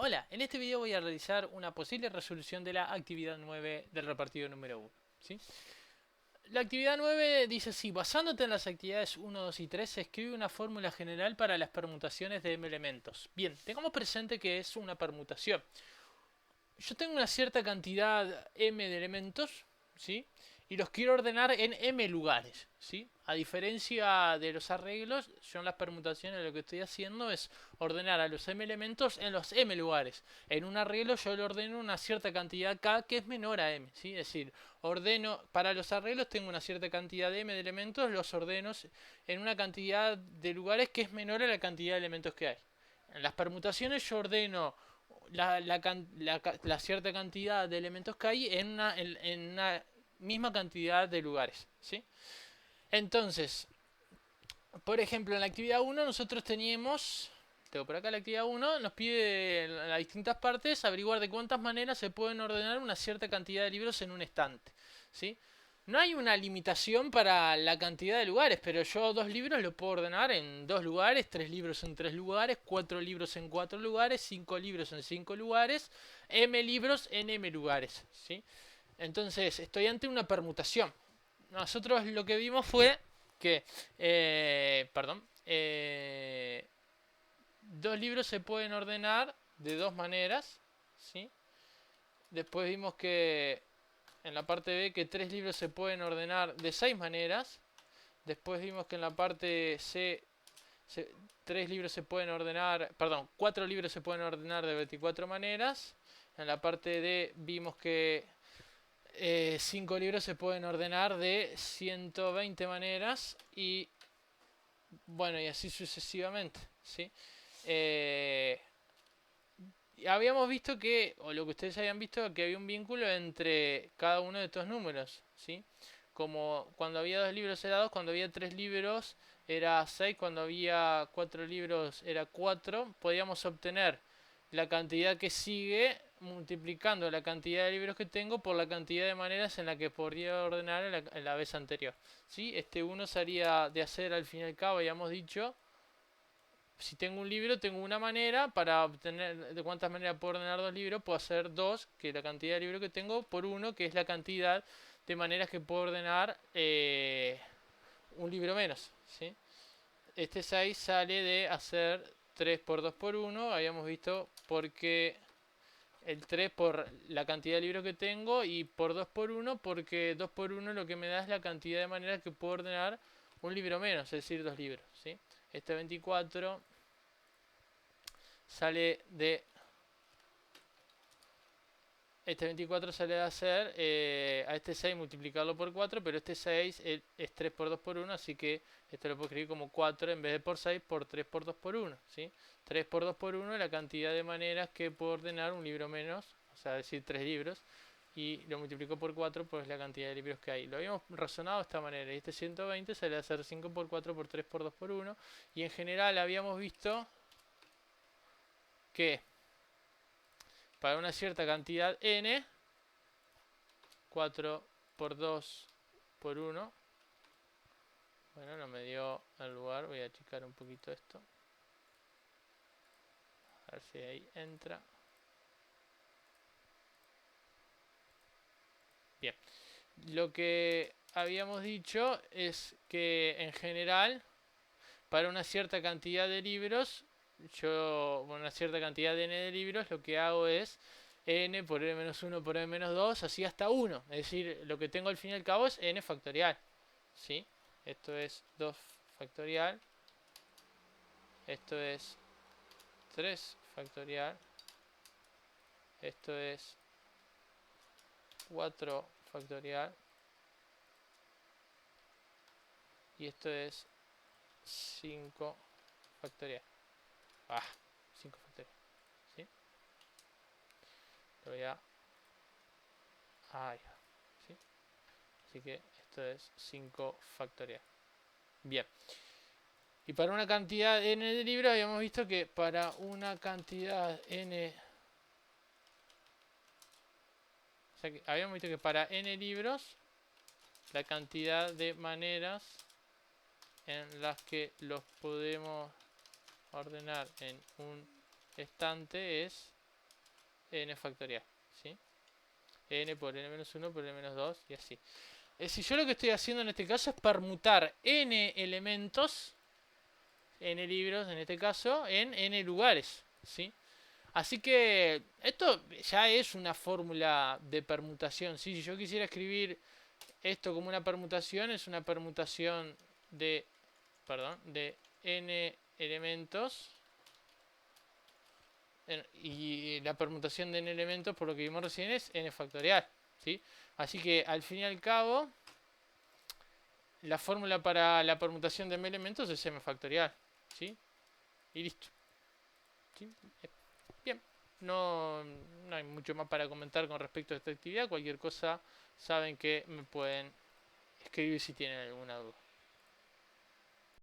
Hola, en este video voy a realizar una posible resolución de la actividad 9 del repartido número 1. ¿Sí? La actividad 9 dice así: basándote en las actividades 1, 2 y 3, se escribe una fórmula general para las permutaciones de m elementos. Bien, tengamos presente que es una permutación. Yo tengo una cierta cantidad m de elementos, ¿sí? Y los quiero ordenar en m lugares, ¿sí? A diferencia de los arreglos, yo en las permutaciones lo que estoy haciendo es ordenar a los m elementos en los m lugares. En un arreglo yo le ordeno una cierta cantidad k que es menor a m, ¿sí? Es decir, ordeno, para los arreglos tengo una cierta cantidad de m de elementos, los ordeno en una cantidad de lugares que es menor a la cantidad de elementos que hay. En las permutaciones yo ordeno la cierta cantidad de elementos que hay en una misma cantidad de lugares, ¿sí? Entonces, por ejemplo, en la actividad 1 nosotros teníamos, tengo por acá la actividad 1, nos pide en las distintas partes averiguar de cuántas maneras se pueden ordenar una cierta cantidad de libros en un estante, ¿sí? No hay una limitación para la cantidad de lugares, pero yo dos libros los puedo ordenar en dos lugares, tres libros en tres lugares, cuatro libros en cuatro lugares, cinco libros en cinco lugares, m libros en m lugares, ¿sí? Entonces, estoy ante una permutación. Nosotros lo que vimos fue que, perdón, dos libros se pueden ordenar de dos maneras, ¿sí? Después vimos que en la parte B que tres libros se pueden ordenar de seis maneras. Después vimos que en la parte C tres libros se pueden ordenar, perdón, cuatro libros se pueden ordenar de 24 maneras. En la parte D vimos que 5 libros se pueden ordenar de 120 maneras y bueno, y así sucesivamente, ¿sí? Eh, Habíamos visto que, o lo que ustedes habían visto, que había un vínculo entre cada uno de estos números, ¿sí? Como cuando había dos libros era 2, cuando había tres libros era 6, cuando había cuatro libros era 4, podíamos obtener la cantidad que sigue multiplicando la cantidad de libros que tengo por la cantidad de maneras en la que podría ordenar en la vez anterior, ¿sí? Este 1 sería de hacer al fin y al cabo, habíamos dicho, si tengo un libro, tengo una manera para obtener de cuántas maneras puedo ordenar dos libros, puedo hacer dos, que es la cantidad de libros que tengo, por uno, que es la cantidad de maneras que puedo ordenar un libro menos, ¿sí? Este 6 sale de hacer 3 por 2 por uno, habíamos visto porque el 3 por la cantidad de libros que tengo y por 2 por uno porque 2 por uno lo que me da es la cantidad de maneras que puedo ordenar un libro menos, es decir, dos libros, ¿sí? Este 24 sale de este 24 sale de hacer a este 6 multiplicarlo por 4, pero este 6 es 3 por 2 por uno, así que esto lo puedo escribir como 4 en vez de por 6 por 3 por 2 por uno, ¿sí? 3 por 2 por uno es la cantidad de maneras que puedo ordenar un libro menos, o sea, decir 3 libros, y lo multiplico por 4, pues la cantidad de libros que hay. Lo habíamos razonado de esta manera, y este 120 sale a hacer 5 por 4 por 3 por 2 por uno, y en general habíamos visto que para una cierta cantidad n, 4 por 2 por 1, bueno, no me dio el lugar, voy a achicar un poquito esto, a ver si ahí entra. Bien, lo que habíamos dicho es que en general, para una cierta cantidad de libros, bueno, una cierta cantidad de n de libros, lo que hago es n por n-1 por n-2, así hasta 1. Es decir, lo que tengo al fin y al cabo es n factorial, ¿sí? Esto es 2 factorial, esto es 3 factorial, esto es 4 factorial y esto es 5 factorial. 5 factorial, ¿sí? Lo voy a... ¿sí? Así que esto es 5 factorial. Bien. Y para una cantidad n de libros habíamos visto que para una cantidad n... O sea que habíamos visto que para n libros la cantidad de maneras en las que los podemos ordenar en un estante es n factorial, ¿sí? N por n-1 por n-2 y así. Es decir, yo lo que estoy haciendo en este caso es permutar n elementos, n libros en este caso, en n lugares, ¿sí? Así que esto ya es una fórmula de permutación, ¿sí? Si yo quisiera escribir esto como una permutación, es una permutación de, perdón, de n elementos. Y la permutación de n elementos, por lo que vimos recién, es n factorial, ¿sí? Así que al fin y al cabo, la fórmula para la permutación de m elementos es m factorial, ¿sí? Y listo, ¿sí? Bien, no hay mucho más para comentar con respecto a esta actividad. Cualquier cosa saben que me pueden escribir si tienen alguna duda.